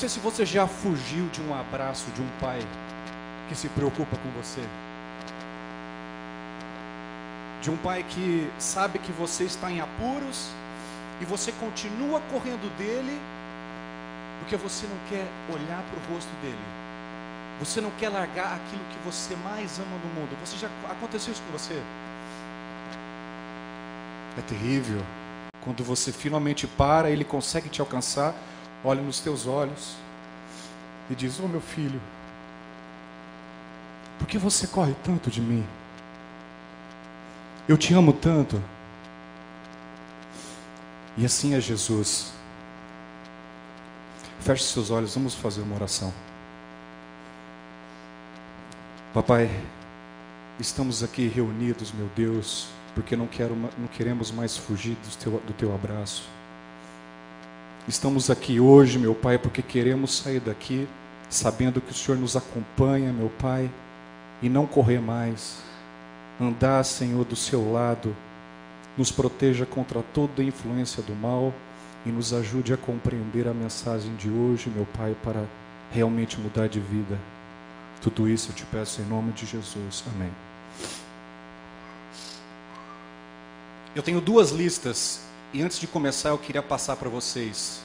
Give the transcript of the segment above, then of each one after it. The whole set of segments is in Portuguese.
sei se você já fugiu de um abraço de um pai que se preocupa com você. De um pai que sabe que você está em apuros e você continua correndo dele porque você não quer olhar para o rosto dele. Você não quer largar aquilo que você mais ama no mundo. Você já aconteceu isso com você? É terrível. Quando você finalmente para, ele consegue te alcançar, olha nos teus olhos e diz: "Oh, meu filho, por que você corre tanto de mim? Eu te amo tanto." E assim é Jesus. Feche seus olhos, vamos fazer uma oração. Papai, estamos aqui reunidos, meu Deus, porque não queremos mais fugir do teu abraço. Estamos aqui hoje, meu Pai, porque queremos sair daqui sabendo que o Senhor nos acompanha, meu Pai, e não correr mais. Andar, Senhor, do seu lado, nos proteja contra toda influência do mal e nos ajude a compreender a mensagem de hoje, meu Pai, para realmente mudar de vida. Tudo isso eu te peço em nome de Jesus. Amém. Eu tenho duas listas e antes de começar eu queria passar para vocês.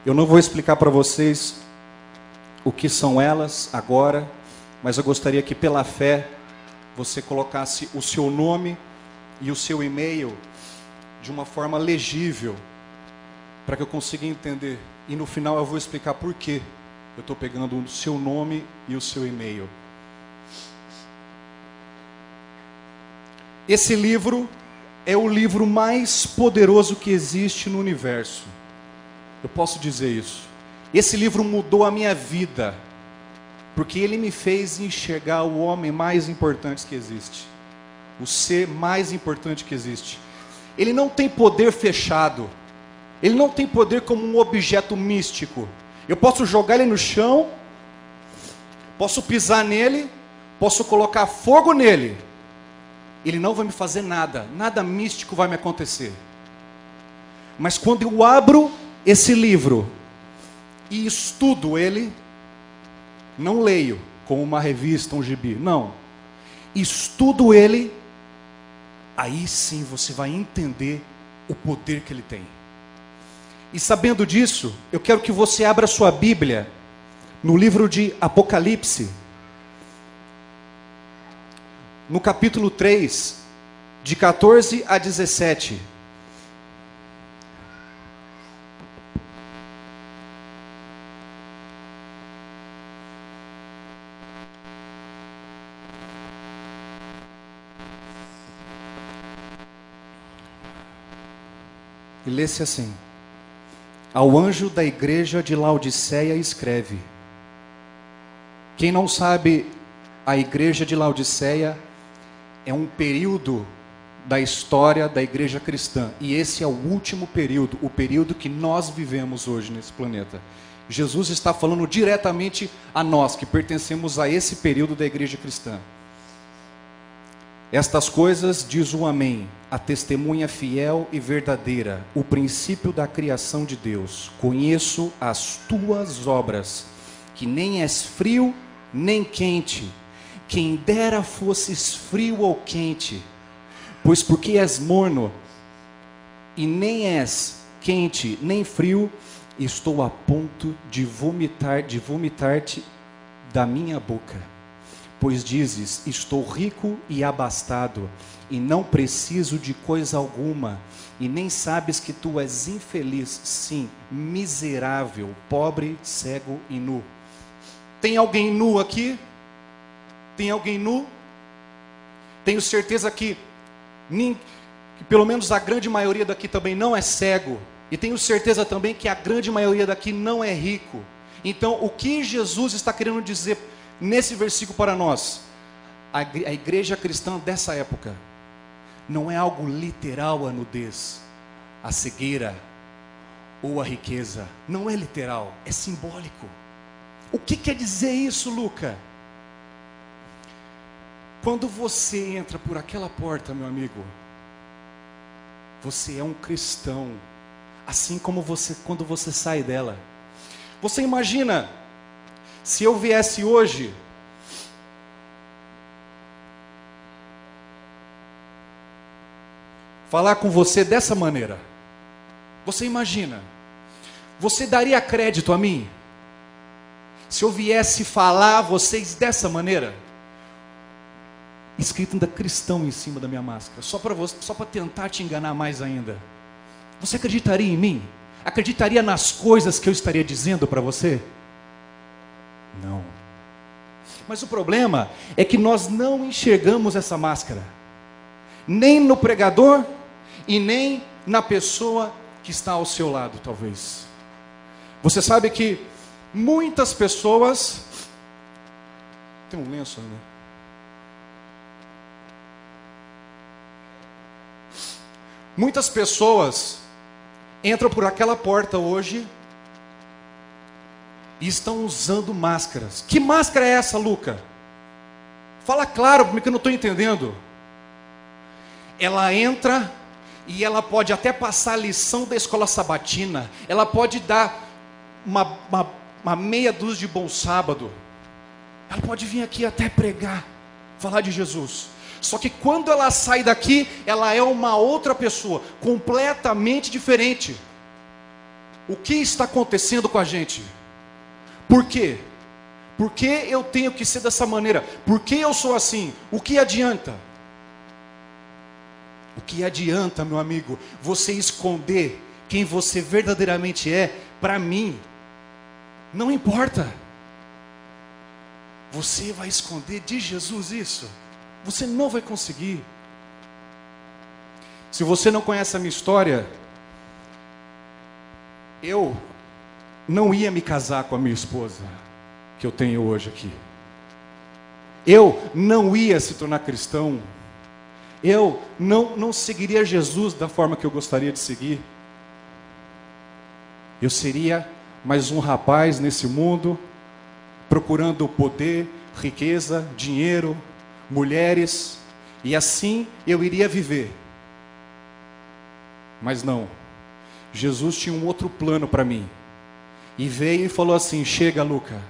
Eu não vou explicar para vocês o que são elas agora, mas eu gostaria que pela fé você colocasse o seu nome e o seu e-mail de uma forma legível, para que eu consiga entender. E no final eu vou explicar por quê eu estou pegando o seu nome e o seu e-mail. Esse livro é o livro mais poderoso que existe no universo. Eu posso dizer isso. Esse livro mudou a minha vida, porque ele me fez enxergar o homem mais importante que existe, o ser mais importante que existe. Ele não tem poder fechado, ele não tem poder como um objeto místico. Eu posso jogar ele no chão, posso pisar nele, posso colocar fogo nele, ele não vai me fazer nada, nada místico vai me acontecer. Mas quando eu abro esse livro e estudo ele, não leio como uma revista, um gibi, não. Estudo ele, aí sim você vai entender o poder que ele tem. E sabendo disso, eu quero que você abra sua Bíblia no livro de Apocalipse, no capítulo 3, de 14 a 17. E lê-se assim: ao anjo da igreja de Laodiceia escreve. Quem não sabe, a igreja de Laodiceia é um período da história da igreja cristã. E esse é o último período, o período que nós vivemos hoje nesse planeta. Jesus está falando diretamente a nós, que pertencemos a esse período da igreja cristã. Estas coisas diz o Amém, a testemunha fiel e verdadeira, o princípio da criação de Deus. Conheço as tuas obras, que nem és frio nem quente. Quem dera fosses frio ou quente, pois porque és morno e nem és quente nem frio, estou a ponto de vomitar-te da minha boca. Pois dizes, estou rico e abastado, e não preciso de coisa alguma, e nem sabes que tu és infeliz, sim, miserável, pobre, cego e nu. Tem alguém nu aqui? Tem alguém nu? Tenho certeza que pelo menos a grande maioria daqui também não é cego, e tenho certeza também que a grande maioria daqui não é rico. Então, o que Jesus está querendo dizer nesse versículo para nós? A igreja cristã dessa época não é algo literal a nudez, a cegueira ou a riqueza. Não é literal, é simbólico. O que quer dizer isso, Luca? Quando você entra por aquela porta, meu amigo, você é um cristão, assim como quando você sai dela. Você imagina se eu viesse hoje falar com você dessa maneira? Você imagina? Você daria crédito a mim? Se eu viesse falar a vocês dessa maneira? Escrito ainda cristão em cima da minha máscara, só para tentar te enganar mais ainda. Você acreditaria em mim? Acreditaria nas coisas que eu estaria dizendo para você? Não. Mas o problema é que nós não enxergamos essa máscara, nem no pregador e nem na pessoa que está ao seu lado, talvez. Você sabe que muitas pessoas... Tem um lenço ainda. Muitas pessoas entram por aquela porta hoje e estão usando máscaras. Que máscara é essa, Luca? Fala claro, porque eu não estou entendendo. Ela entra e ela pode até passar a lição da escola sabatina. Ela pode dar uma meia dúzia de bom sábado. Ela pode vir aqui até pregar, falar de Jesus. Só que quando ela sai daqui, ela é uma outra pessoa, completamente diferente. O que está acontecendo com a gente? Por quê? Por que eu tenho que ser dessa maneira? Por que eu sou assim? O que adianta? O que adianta, meu amigo, você esconder quem você verdadeiramente é para mim? Não importa. Você vai esconder de Jesus isso? Você não vai conseguir. Se você não conhece a minha história, eu não ia me casar com a minha esposa, que eu tenho hoje aqui. Eu não ia se tornar cristão. Eu não seguiria Jesus da forma que eu gostaria de seguir. Eu seria mais um rapaz nesse mundo, procurando poder, riqueza, dinheiro, mulheres, e assim eu iria viver. Mas não, Jesus tinha um outro plano para mim, e veio e falou assim: chega, Luca.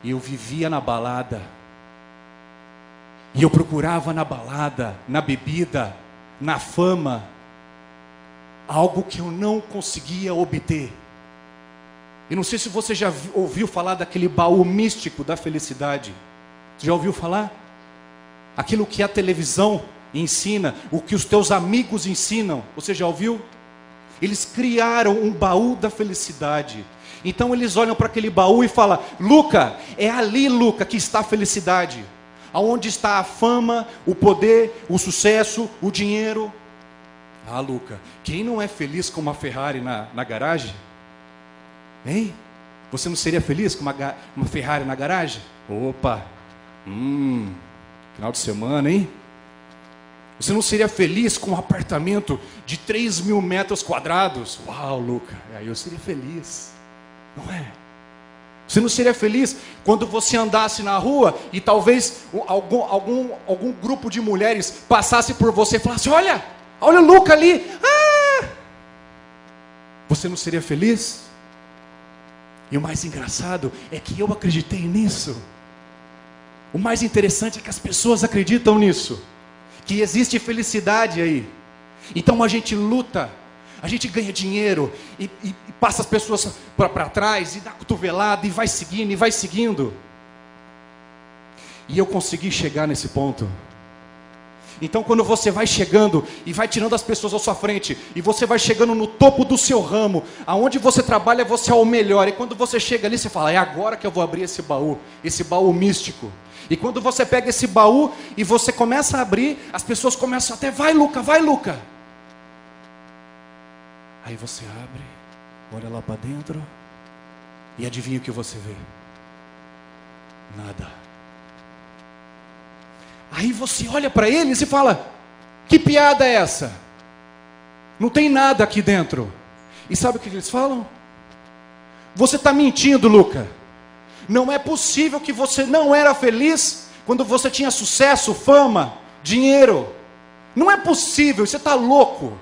E eu vivia na balada, e eu procurava na balada, na bebida, na fama, algo que eu não conseguia obter. E não sei se você já ouviu falar daquele baú místico da felicidade. Já ouviu falar? Aquilo que a televisão ensina, o que os teus amigos ensinam. Você já ouviu? Eles criaram um baú da felicidade. Então eles olham para aquele baú e falam: Luca, é ali, Luca, que está a felicidade. Aonde está a fama, o poder, o sucesso, o dinheiro. Ah, Luca, quem não é feliz com uma Ferrari na garagem? Hein? Você não seria feliz com uma Ferrari na garagem? Opa! Final de semana, hein? Você não seria feliz com um apartamento de 3.000 metros quadrados? Uau, Luca, aí eu seria feliz, não é? Você não seria feliz quando você andasse na rua e talvez algum grupo de mulheres passasse por você e falasse: olha o Luca ali. Ah! Você não seria feliz? E o mais engraçado é que eu acreditei nisso. O mais interessante é que as pessoas acreditam nisso, que existe felicidade aí. Então a gente luta, a gente ganha dinheiro e passa as pessoas para trás e dá cotovelada e vai seguindo e vai seguindo. E eu consegui chegar nesse ponto. Então quando você vai chegando e vai tirando as pessoas à sua frente, e você vai chegando no topo do seu ramo, aonde você trabalha, você é o melhor. E quando você chega ali, você fala: é agora que eu vou abrir esse baú místico. E quando você pega esse baú e você começa a abrir, as pessoas começam até: vai Luca, vai Luca. Aí você abre, olha lá para dentro, e adivinha o que você vê? Nada. Aí você olha para eles e fala: que piada é essa? Não tem nada aqui dentro. E sabe o que eles falam? Você está mentindo, Luca. Não é possível que você não era feliz quando você tinha sucesso, fama, dinheiro. Não é possível, você está louco.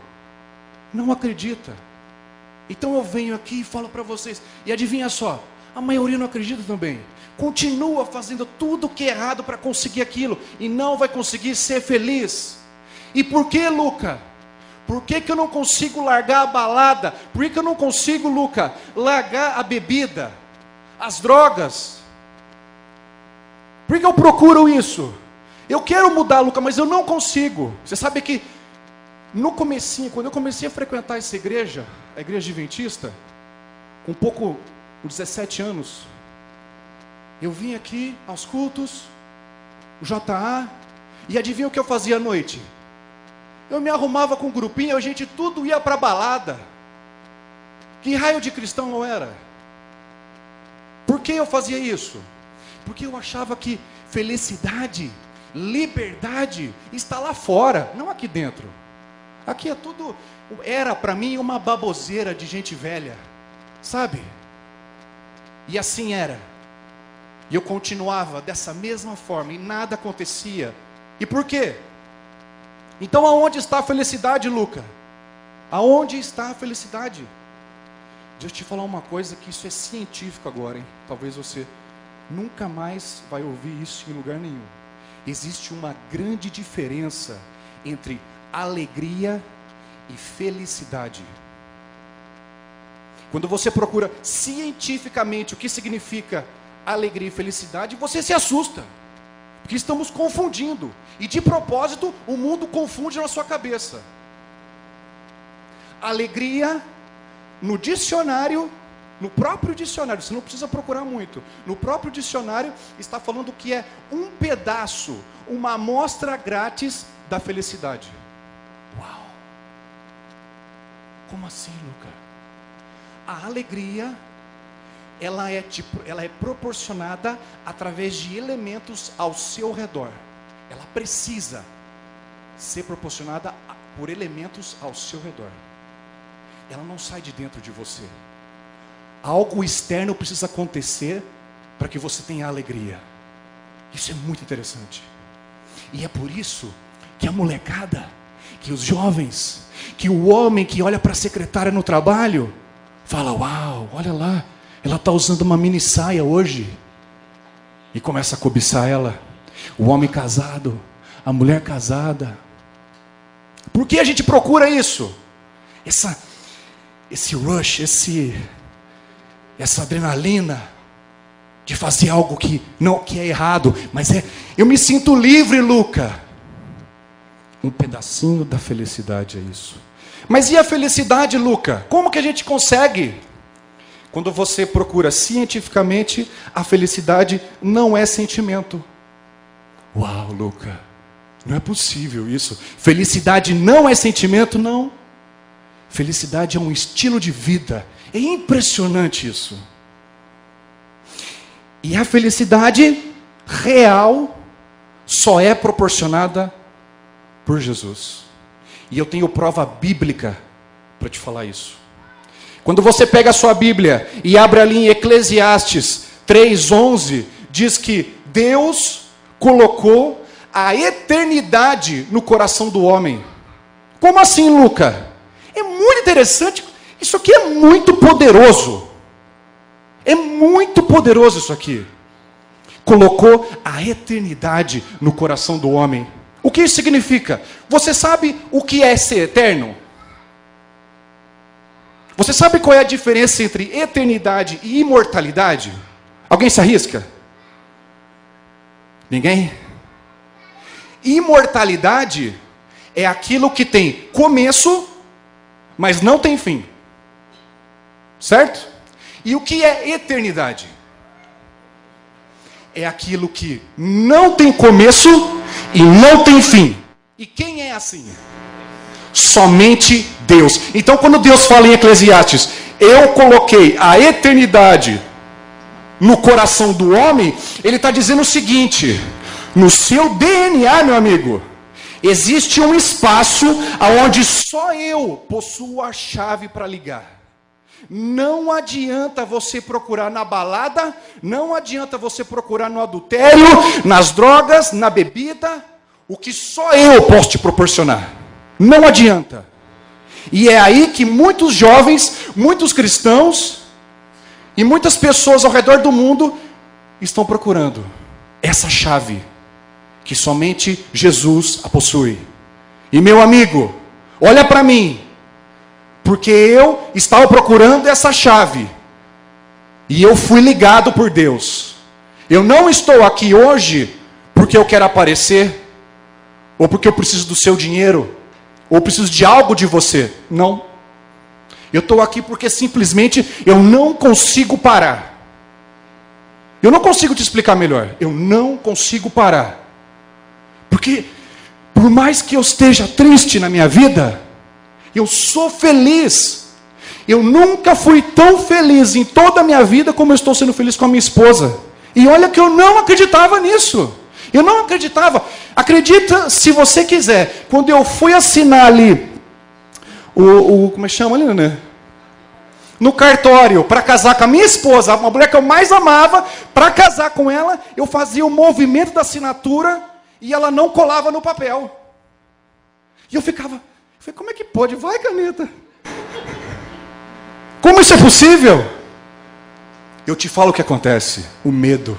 Não acredita. Então eu venho aqui e falo para vocês, e adivinha só, a maioria não acredita também. Continua fazendo tudo que é errado para conseguir aquilo, e não vai conseguir ser feliz. E por que, Luca? Por que eu não consigo largar a balada? Por que eu não consigo, Luca, largar a bebida, as drogas? Por que eu procuro isso? Eu quero mudar, Luca, mas eu não consigo. Você sabe que no comecinho, quando eu comecei a frequentar essa igreja, a igreja adventista, com 17 anos, eu vim aqui aos cultos, o JA, e adivinha o que eu fazia à noite? Eu me arrumava com um grupinho, a gente tudo ia para balada. Que raio de cristão eu era? Por que eu fazia isso? Porque eu achava que felicidade, liberdade está lá fora, não aqui dentro. Aqui é tudo, era para mim uma baboseira de gente velha, sabe? E assim era. E eu continuava dessa mesma forma e nada acontecia. E por quê? Então aonde está a felicidade, Luca? Aonde está a felicidade? Deixa eu te falar uma coisa que isso é científico agora, hein? Talvez você nunca mais vai ouvir isso em lugar nenhum. Existe uma grande diferença entre alegria e felicidade. Quando você procura cientificamente o que significa alegria e felicidade, você se assusta, porque estamos confundindo, e de propósito o mundo confunde na sua cabeça. Alegria, no dicionário, no próprio dicionário, você não precisa procurar muito, no próprio dicionário está falando que é um pedaço, uma amostra grátis da felicidade. Uau! Como assim, Luca? A alegria, ela é proporcionada através de elementos ao seu redor. Ela precisa ser proporcionada por elementos ao seu redor. Ela não sai de dentro de você. Algo externo precisa acontecer para que você tenha alegria. Isso é muito interessante. E é por isso que a molecada, que os jovens, que o homem que olha para a secretária no trabalho, fala, uau, olha lá, ela está usando uma mini saia hoje. E começa a cobiçar ela. O homem casado, a mulher casada. Por que a gente procura isso? Esse rush, essa adrenalina de fazer algo que é errado, mas eu me sinto livre, Luca. Um pedacinho da felicidade é isso. Mas e a felicidade, Luca? Como que a gente consegue? Quando você procura cientificamente, a felicidade não é sentimento. Uau, Luca, não é possível isso. Felicidade não é sentimento, não. Felicidade é um estilo de vida. É impressionante isso. E a felicidade real só é proporcionada por Jesus. E eu tenho prova bíblica para te falar isso. Quando você pega a sua Bíblia e abre ali em Eclesiastes 3:11, diz que Deus colocou a eternidade no coração do homem. Como assim, Luca? É muito interessante. Isso aqui é muito poderoso. É muito poderoso isso aqui. Colocou a eternidade no coração do homem. O que isso significa? Você sabe o que é ser eterno? Você sabe qual é a diferença entre eternidade e imortalidade? Alguém se arrisca? Ninguém? Imortalidade é aquilo que tem começo, mas não tem fim. Certo? E o que é eternidade? É aquilo que não tem começo e não tem fim. E quem é assim? Somente Deus. Então quando Deus fala em Eclesiastes, eu coloquei a eternidade no coração do homem, Ele está dizendo o seguinte: no seu DNA, meu amigo, existe um espaço onde só eu possuo a chave para ligar. Não adianta você procurar na balada, não adianta você procurar no adultério, nas drogas, na bebida, o que só eu posso te proporcionar. Não adianta. E é aí que muitos jovens muitos cristãos e muitas pessoas ao redor do mundo estão procurando essa chave que somente Jesus a possui. E meu amigo, olha para mim, porque eu estava procurando essa chave e eu fui ligado por Deus. Eu não estou aqui hoje porque eu quero aparecer, ou porque eu preciso do seu dinheiro, ou preciso de algo de você. Não. Eu estou aqui porque simplesmente eu não consigo parar. Eu não consigo te explicar melhor. Eu não consigo parar. Porque, por mais que eu esteja triste na minha vida, eu sou feliz. Eu nunca fui tão feliz em toda a minha vida como eu estou sendo feliz com a minha esposa. E olha que eu não acreditava nisso. Eu não acreditava. Acredita se você quiser. Quando eu fui assinar ali, como é que chama ali, né? No cartório, para casar com a minha esposa, uma mulher que eu mais amava, para casar com ela, eu fazia o movimento da assinatura e ela não colava no papel. E eu falei, como é que pode? Vai, caneta. Como isso é possível? Eu te falo o que acontece. O medo.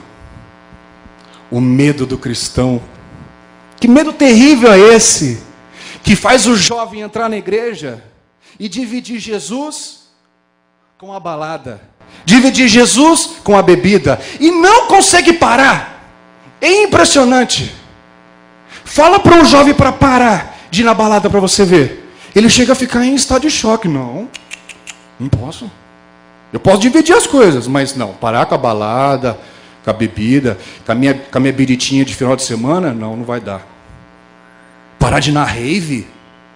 O medo do cristão. Que medo terrível é esse? Que faz o jovem entrar na igreja e dividir Jesus com a balada. Dividir Jesus com a bebida. E não consegue parar. É impressionante. Fala para um jovem para parar de ir na balada para você ver. Ele chega a ficar em estado de choque. Não posso. Eu posso dividir as coisas, mas não. Parar com a balada, com a bebida, com a minha biritinha de final de semana, não vai dar. Parar de ir na rave?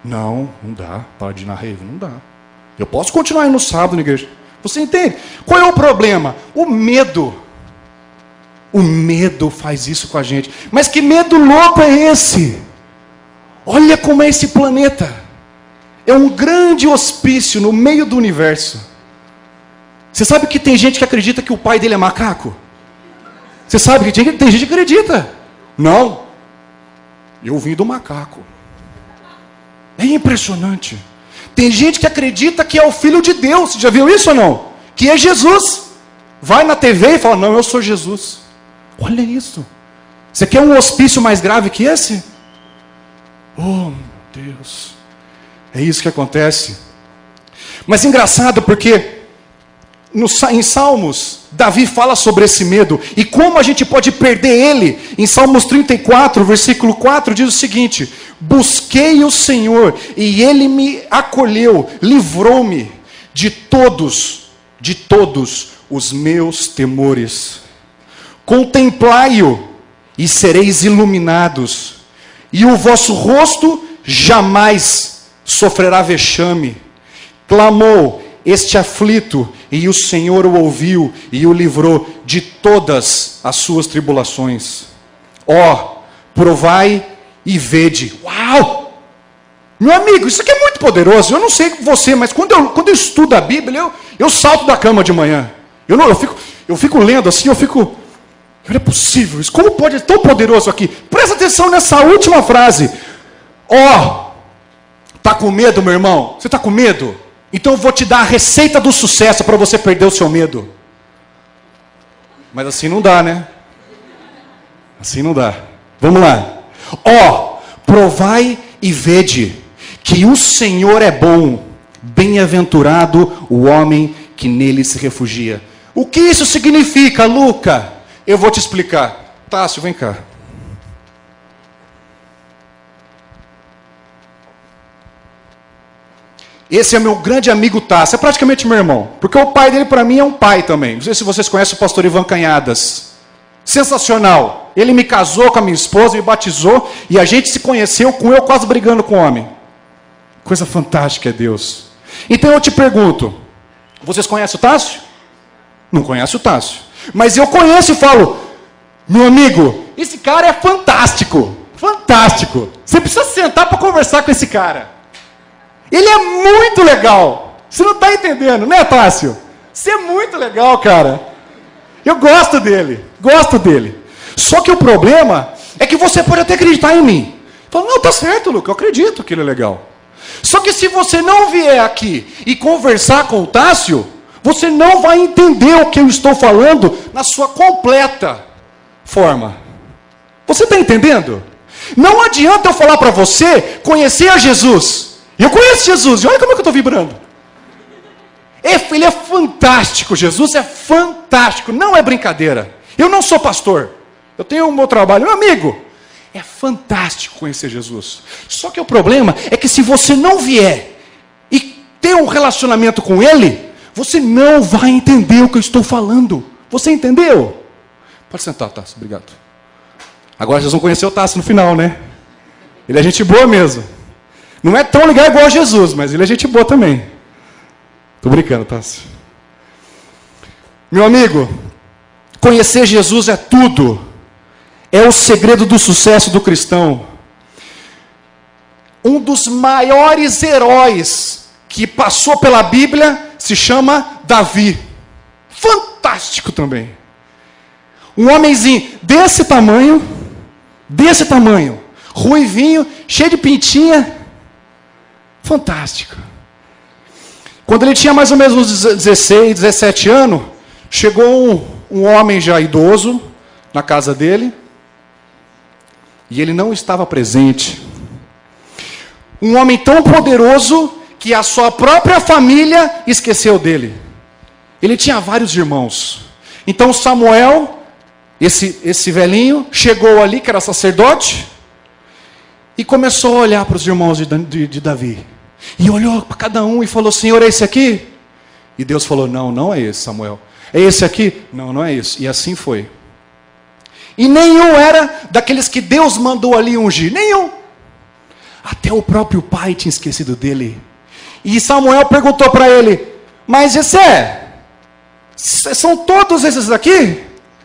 Não dá. Parar de ir na rave? Não dá. Eu posso continuar indo no sábado na igreja. Você entende? Qual é o problema? O medo. O medo faz isso com a gente. Mas que medo louco é esse? Olha como é esse planeta. É um grande hospício no meio do universo. Você sabe que tem gente que acredita que o pai dele é macaco? Você sabe que tem gente que acredita. Não. Eu vim do macaco. É impressionante. Tem gente que acredita que é o Filho de Deus. Você já viu isso ou não? Que é Jesus. Vai na TV e fala, não, eu sou Jesus. Olha isso. Você quer um hospício mais grave que esse? Oh, meu Deus. É isso que acontece. Mas engraçado porque em Salmos, Davi fala sobre esse medo e como a gente pode perder ele. Em Salmos 34, versículo 4, diz o seguinte: busquei o Senhor e ele me acolheu, livrou-me de todos os meus temores. Contemplai-o e sereis iluminados, e o vosso rosto jamais sofrerá vexame. Clamou este aflito, e o Senhor o ouviu e o livrou de todas as suas tribulações. Ó, provai e vede. Uau! Meu amigo, isso aqui é muito poderoso. Eu não sei você, mas quando eu estudo a Bíblia, eu salto da cama de manhã. Eu fico lendo assim, não é possível isso. Como pode ser tão poderoso aqui? Presta atenção nessa última frase. Ó, tá com medo, meu irmão? Você tá com medo? Então eu vou te dar a receita do sucesso para você perder o seu medo. Mas assim não dá, né? Assim não dá. Vamos lá. Ó, provai e vede que o Senhor é bom. Bem-aventurado o homem que nele se refugia. O que isso significa, Luca? Eu vou te explicar. Tássio, vem cá. Esse é meu grande amigo Tássio, é praticamente meu irmão. Porque o pai dele para mim é um pai também. Não sei se vocês conhecem o pastor Ivan Canhadas. Sensacional. Ele me casou com a minha esposa, me batizou, e a gente se conheceu com eu quase brigando com o homem. Coisa fantástica é Deus. Então eu te pergunto, vocês conhecem o Tássio? Não conhecem o Tássio. Mas eu conheço e falo, meu amigo, esse cara é fantástico. Fantástico. Você precisa sentar para conversar com esse cara. Ele é muito legal. Você não está entendendo, né, Tássio? Você é muito legal, cara. Eu gosto dele. Gosto dele. Só que o problema é que você pode até acreditar em mim. Fala, não, tá certo, Luca, eu acredito que ele é legal. Só que se você não vier aqui e conversar com o Tássio, você não vai entender o que eu estou falando na sua completa forma. Você está entendendo? Não adianta eu falar para você conhecer a Jesus. Eu conheço Jesus, e olha como é que eu estou vibrando. Ele é fantástico, Jesus é fantástico, não é brincadeira. Eu não sou pastor, eu tenho um meu trabalho, meu amigo. É fantástico conhecer Jesus. Só que o problema é que se você não vier e ter um relacionamento com Ele, você não vai entender o que eu estou falando. Você entendeu? Pode sentar, Tássio, obrigado. Agora vocês vão conhecer o Tássio no final, né? Ele é gente boa mesmo. Não é tão legal igual a Jesus, mas ele é gente boa também. Estou brincando, Tássio. Meu amigo, conhecer Jesus é tudo. É o segredo do sucesso do cristão. Um dos maiores heróis que passou pela Bíblia se chama Davi. Fantástico também. Um homenzinho desse tamanho, ruivinho, cheio de pintinha. Fantástico. Quando ele tinha mais ou menos uns 16, 17 anos, chegou um homem já idoso na casa dele. E ele não estava presente. Um homem tão poderoso que a sua própria família esqueceu dele. Ele tinha vários irmãos. Então Samuel, esse velhinho, chegou ali, que era sacerdote, e começou a olhar para os irmãos de Davi. E olhou para cada um e falou: Senhor, é esse aqui? E Deus falou: não, não é esse, Samuel. É esse aqui? Não, não é esse. E assim foi. E nenhum era daqueles que Deus mandou ali ungir. Nenhum. Até o próprio pai tinha esquecido dele. E Samuel perguntou para ele: mas são todos esses aqui?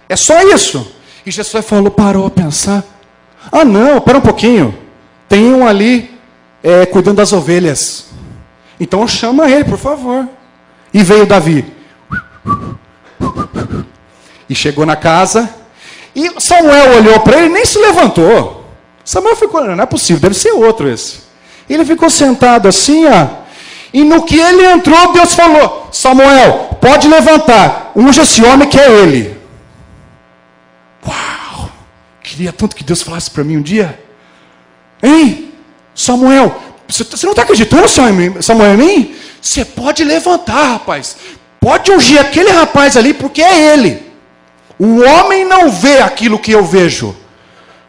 É só isso? E Jesus parou a pensar: ah não, espera um pouquinho. Tem um ali cuidando das ovelhas. Então chama ele, por favor. E veio Davi. E chegou na casa. E Samuel olhou para ele e nem se levantou. Samuel ficou: não é possível, deve ser outro esse. Ele ficou sentado assim, ó. E no que ele entrou, Deus falou: Samuel, pode levantar. Unja esse homem que é ele. Uau! Queria tanto que Deus falasse para mim um dia. Hein? Samuel, você não está acreditando, Samuel, em mim? Você pode levantar, rapaz. Pode ungir aquele rapaz ali, porque é ele. O homem não vê aquilo que eu vejo.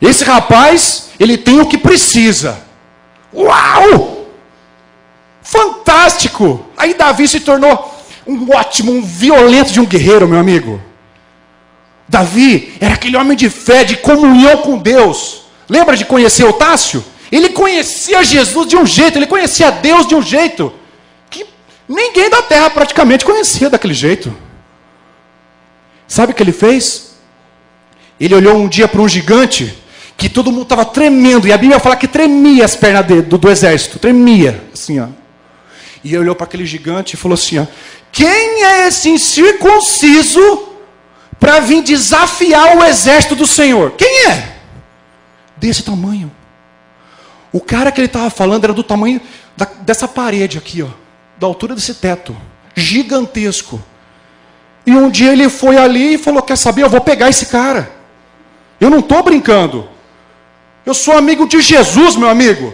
Esse rapaz, ele tem o que precisa. Uau! Fantástico! Aí Davi se tornou um violento de um guerreiro, meu amigo. Davi era aquele homem de fé, de comunhão com Deus. Lembra de conhecer o Tássio? Ele conhecia Jesus de um jeito, ele conhecia Deus de um jeito que ninguém da terra praticamente conhecia daquele jeito. Sabe o que ele fez? Ele olhou um dia para um gigante que todo mundo estava tremendo. E a Bíblia fala que tremia as pernas do exército. Tremia, assim, ó. E ele olhou para aquele gigante e falou assim, ó: quem é esse incircunciso para vir desafiar o exército do Senhor? Quem é? Desse tamanho. O cara que ele estava falando era do tamanho dessa parede aqui, ó. Da altura desse teto. Gigantesco. E um dia ele foi ali e falou: quer saber, eu vou pegar esse cara. Eu não estou brincando. Eu sou amigo de Jesus, meu amigo.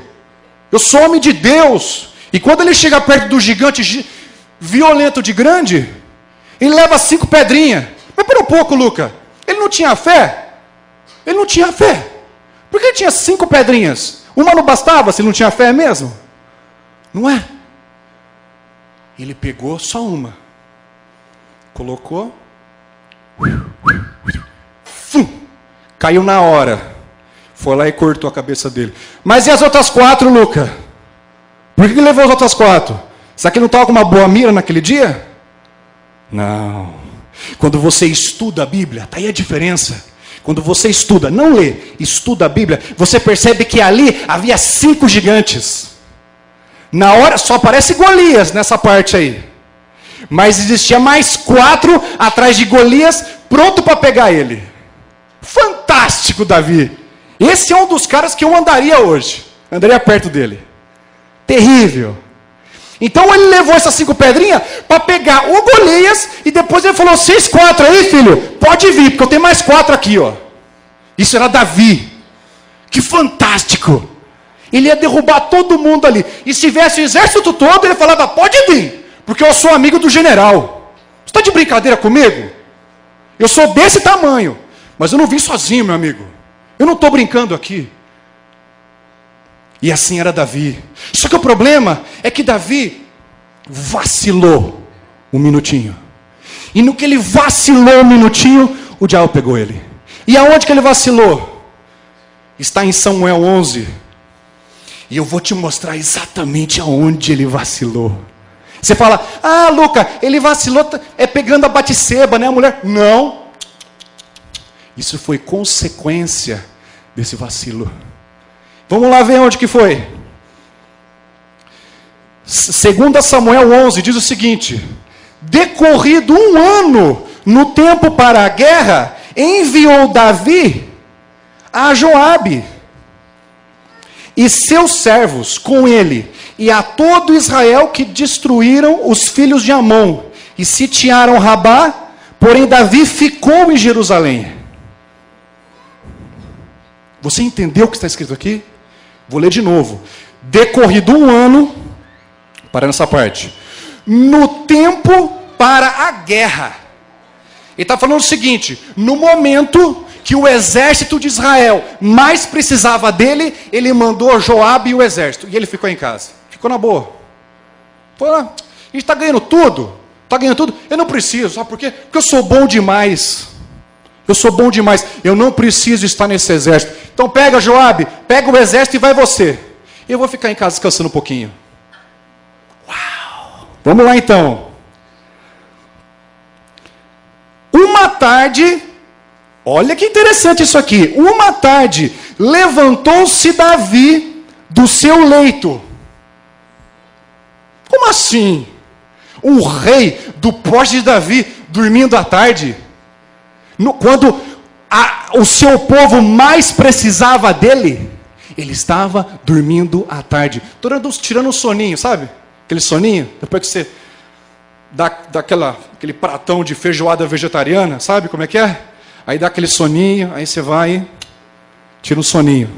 Eu sou homem de Deus. E quando ele chega perto do gigante violento de grande, ele leva 5 pedrinhas. Mas pera um pouco, Luca. Ele não tinha fé? Ele não tinha fé. Por que ele tinha 5 pedrinhas? Uma não bastava se ele não tinha fé mesmo? Não é? Ele pegou só uma. Colocou, caiu na hora. Foi lá e cortou a cabeça dele. Mas e as outras 4, Luca? Por que ele levou as outras 4? Será que ele não estava com uma boa mira naquele dia? Não. Quando você estuda a Bíblia, está aí a diferença. Quando você estuda, não lê, estuda a Bíblia, você percebe que ali havia 5 gigantes. Na hora, só aparece Golias nessa parte aí. Mas existia mais 4 atrás de Golias, pronto para pegar ele. Fantástico, Davi. Esse é um dos caras que eu andaria hoje. Andaria perto dele. Terrível. Então ele levou essas 5 pedrinhas para pegar o Golias e depois ele falou: vocês 4 aí, filho, pode vir, porque eu tenho mais 4 aqui, ó. Isso era Davi. Que fantástico. Ele ia derrubar todo mundo ali. E se tivesse o exército todo, ele falava: pode vir, porque eu sou amigo do general. Você está de brincadeira comigo? Eu sou desse tamanho, mas eu não vim sozinho, meu amigo. Eu não estou brincando aqui. E assim era Davi. Só que o problema é que Davi vacilou um minutinho. E no que ele vacilou um minutinho, o diabo pegou ele. E aonde que ele vacilou? Está em Samuel 11. E eu vou te mostrar exatamente aonde ele vacilou. Você fala: ah, Luca, ele vacilou pegando a Batseba, né, a mulher? Não. Isso foi consequência desse vacilo. Vamos lá ver onde que foi. 2 Samuel 11 diz o seguinte: decorrido 1 ano no tempo para a guerra, enviou Davi a Joabe e seus servos com ele, e a todo Israel, que destruíram os filhos de Amon e sitiaram Rabá, porém Davi ficou em Jerusalém. Você entendeu o que está escrito aqui? Vou ler de novo. Decorrido 1 ano, para nessa parte, no tempo para a guerra. Ele está falando o seguinte: no momento que o exército de Israel mais precisava dele, ele mandou Joabe e o exército. E ele ficou em casa. Ficou na boa. Foi lá. A gente está ganhando tudo. Está ganhando tudo. Eu não preciso. Sabe por quê? Porque eu sou bom demais. Eu sou bom demais. Eu não preciso estar nesse exército. Então pega Joabe, pega o exército e vai você. Eu vou ficar em casa descansando um pouquinho. Uau! Vamos lá então. Uma tarde, olha que interessante isso aqui. Uma tarde, levantou-se Davi do seu leito. Como assim? O rei do poste de Davi dormindo à tarde? Quando o seu povo mais precisava dele, ele estava dormindo à tarde. Tirando um soninho, sabe? Aquele soninho, depois que você dá aquele pratão de feijoada vegetariana, sabe como é que é? Aí dá aquele soninho, aí você vai, tira um soninho.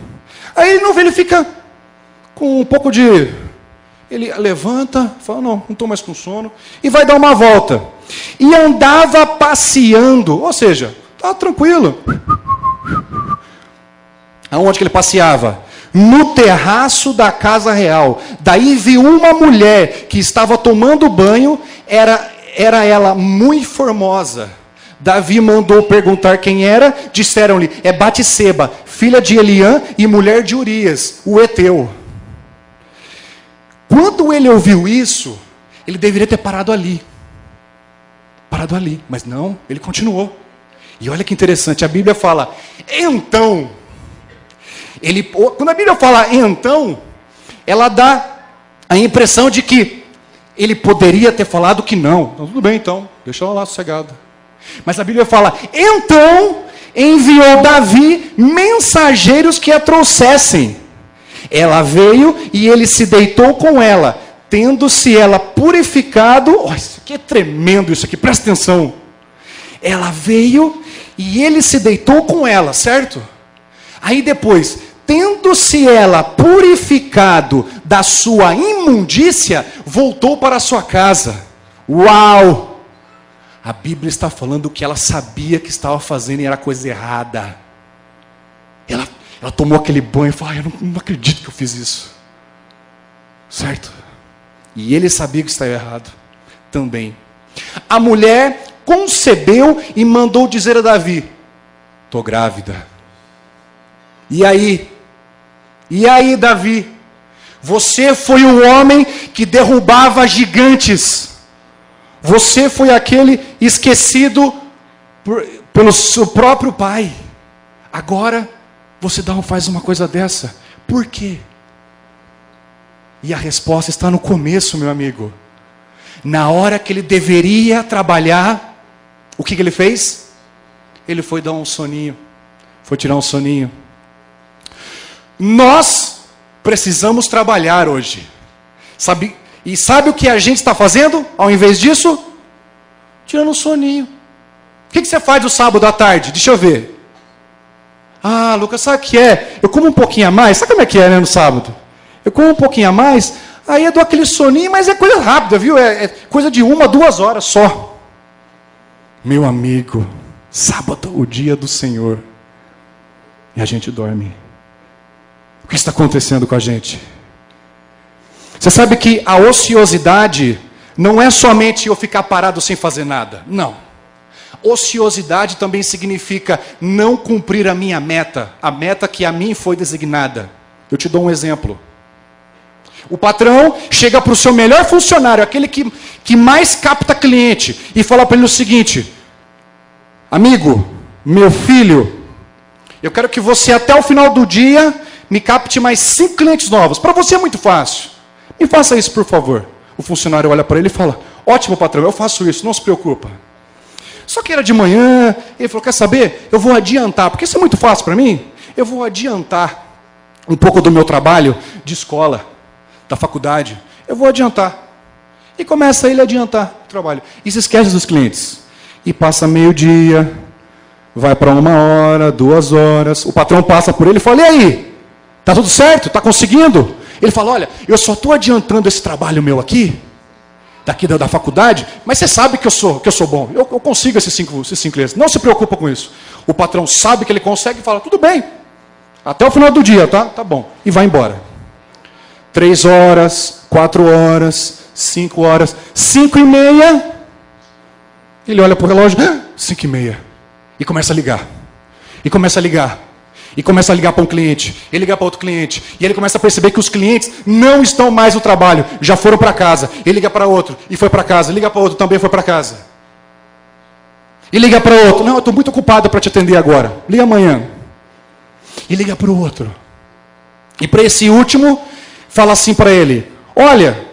Aí ele fica com um pouco de... Ele levanta, fala: não estou mais com sono, e vai dar uma volta. E andava passeando, ou seja, estava tranquilo. Aonde que ele passeava? No terraço da casa real. Daí viu uma mulher que estava tomando banho, era ela muito formosa. Davi mandou perguntar quem era, disseram-lhe: é Batseba, filha de Eliã e mulher de Urias, o heteu. Quando ele ouviu isso, ele deveria ter parado ali. Mas não, ele continuou. E olha que interessante, a Bíblia fala: então. Quando a Bíblia fala então, ela dá a impressão de que ele poderia ter falado que não. Então, tudo bem então, deixa ela lá sossegada. Mas a Bíblia fala: então enviou Davi mensageiros que a trouxessem. Ela veio e ele se deitou com ela, tendo-se ela purificado. Oh, isso aqui é tremendo, isso aqui, presta atenção. Ela veio e ele se deitou com ela, certo? Aí depois, tendo-se ela purificado da sua imundícia, voltou para a sua casa. Uau! A Bíblia está falando que ela sabia que estava fazendo e era coisa errada. Ela tomou aquele banho e falou: eu não acredito que eu fiz isso. Certo? E ele sabia que estava errado também. A mulher concebeu e mandou dizer a Davi: estou grávida. E aí, Davi, você foi o homem que derrubava gigantes. Você foi aquele esquecido pelo seu próprio pai. Agora você faz uma coisa dessa. Por quê? E a resposta está no começo, meu amigo. Na hora que ele deveria trabalhar, o que ele fez? Ele foi dar um soninho. Foi tirar um soninho. Nós precisamos trabalhar hoje. Sabe o que a gente está fazendo? Ao invés disso, tirando um soninho. O que você faz no sábado à tarde? Deixa eu ver. Ah, Lucas, sabe o que é? Eu como um pouquinho a mais. Sabe como é que é, né, no sábado? Eu como um pouquinho a mais, aí eu dou aquele soninho, mas é coisa rápida, viu? É coisa de 1 a 2 horas só. Meu amigo, sábado, o dia do Senhor. E a gente dorme. O que está acontecendo com a gente? Você sabe que a ociosidade não é somente eu ficar parado sem fazer nada. Não. Ociosidade também significa não cumprir a minha meta. A meta que a mim foi designada. Eu te dou um exemplo. O patrão chega para o seu melhor funcionário, aquele que mais capta cliente, e fala para ele o seguinte: amigo, meu filho, eu quero que você até o final do dia me capte mais 5 clientes novos. Para você é muito fácil. Me faça isso, por favor. O funcionário olha para ele e fala: ótimo, patrão, eu faço isso, não se preocupa. Só que era de manhã, ele falou: quer saber? Eu vou adiantar, porque isso é muito fácil para mim. Eu vou adiantar um pouco do meu trabalho de escola, da faculdade. Eu vou adiantar. E começa ele a adiantar o trabalho. E se esquece dos clientes. E passa meio-dia, vai para 1 hora, 2 horas. O patrão passa por ele e fala: e aí? Está tudo certo? Está conseguindo? Ele fala: olha, eu só estou adiantando esse trabalho meu aqui, daqui da faculdade, mas você sabe que eu sou bom. Eu consigo esses 5 clientes. Não se preocupa com isso. O patrão sabe que ele consegue e fala: tudo bem. Até o final do dia, tá? Tá bom. E vai embora. 3 horas, 4 horas, 5 horas, 5:30. Ele olha para o relógio: 5:30. E começa a ligar. E começa a ligar. E começa a ligar para um cliente. Ele liga para outro cliente. E ele começa a perceber que os clientes não estão mais no trabalho. Já foram para casa. Ele liga para outro e foi para casa. Liga para outro, também foi para casa. E liga para outro: não, eu estou muito ocupado para te atender agora. Liga amanhã. E liga para o outro. E para esse último, fala assim para ele: olha,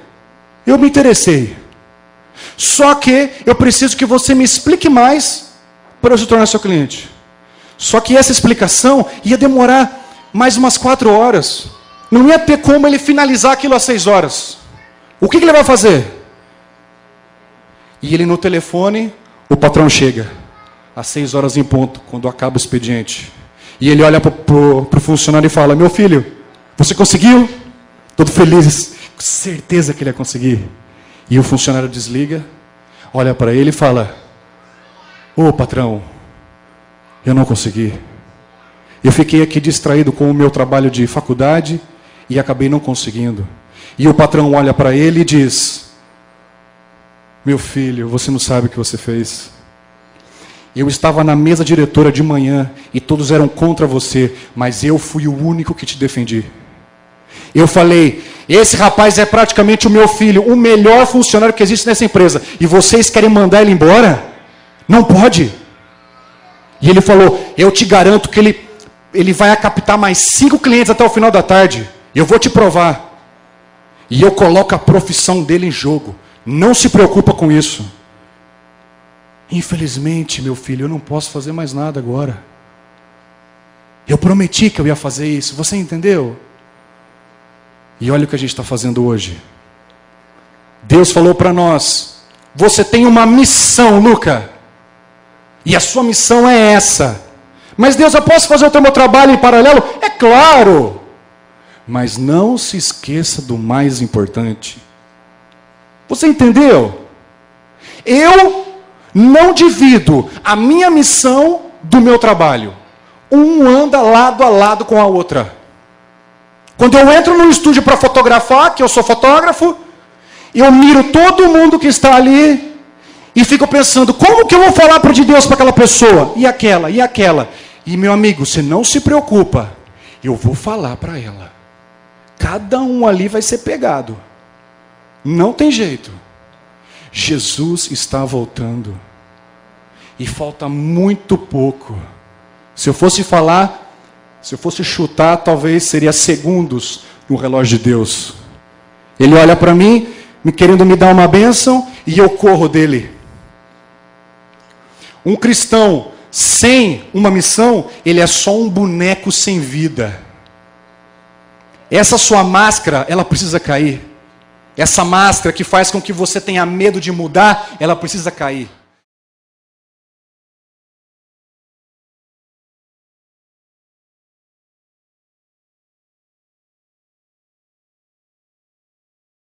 eu me interessei. Só que eu preciso que você me explique mais para eu se tornar seu cliente. Só que essa explicação ia demorar mais umas 4 horas. Não ia ter como ele finalizar aquilo às 6 horas. O que ele vai fazer? E ele no telefone, o patrão chega às 6 horas em ponto, quando acaba o expediente. E ele olha para o funcionário e fala: meu filho, você conseguiu? Todo feliz, com certeza que ele ia conseguir. E o funcionário desliga, olha para ele e fala: ô patrão, eu não consegui. Eu fiquei aqui distraído com o meu trabalho de faculdade e acabei não conseguindo. E o patrão olha para ele e diz: meu filho, você não sabe o que você fez. Eu estava na mesa diretora de manhã e todos eram contra você, mas eu fui o único que te defendi. Eu falei: esse rapaz é praticamente o meu filho, o melhor funcionário que existe nessa empresa, e vocês querem mandar ele embora? Não pode. E ele falou: eu te garanto que ele vai captar mais 5 clientes até o final da tarde. Eu vou te provar. E eu coloco a profissão dele em jogo. Não se preocupa com isso. Infelizmente, meu filho, eu não posso fazer mais nada agora. Eu prometi que eu ia fazer isso. Você entendeu? E olha o que a gente está fazendo hoje. Deus falou para nós: você tem uma missão, Luca. E a sua missão é essa. Mas Deus, eu posso fazer o meu trabalho em paralelo? É claro. Mas não se esqueça do mais importante. Você entendeu? Eu não divido a minha missão do meu trabalho. Um anda lado a lado com a outra. Quando eu entro no estúdio para fotografar, que eu sou fotógrafo, eu miro todo mundo que está ali e fico pensando: como que eu vou falar de Deus para aquela pessoa? E aquela, e aquela. E meu amigo, você não se preocupa, eu vou falar para ela. Cada um ali vai ser pegado. Não tem jeito. Jesus está voltando. E falta muito pouco. Se eu fosse falar, se eu fosse chutar, talvez seria segundos no relógio de Deus. Ele olha para mim, querendo me dar uma bênção, e eu corro dele. Um cristão sem uma missão, ele é só um boneco sem vida. Essa sua máscara, ela precisa cair. Essa máscara que faz com que você tenha medo de mudar, ela precisa cair.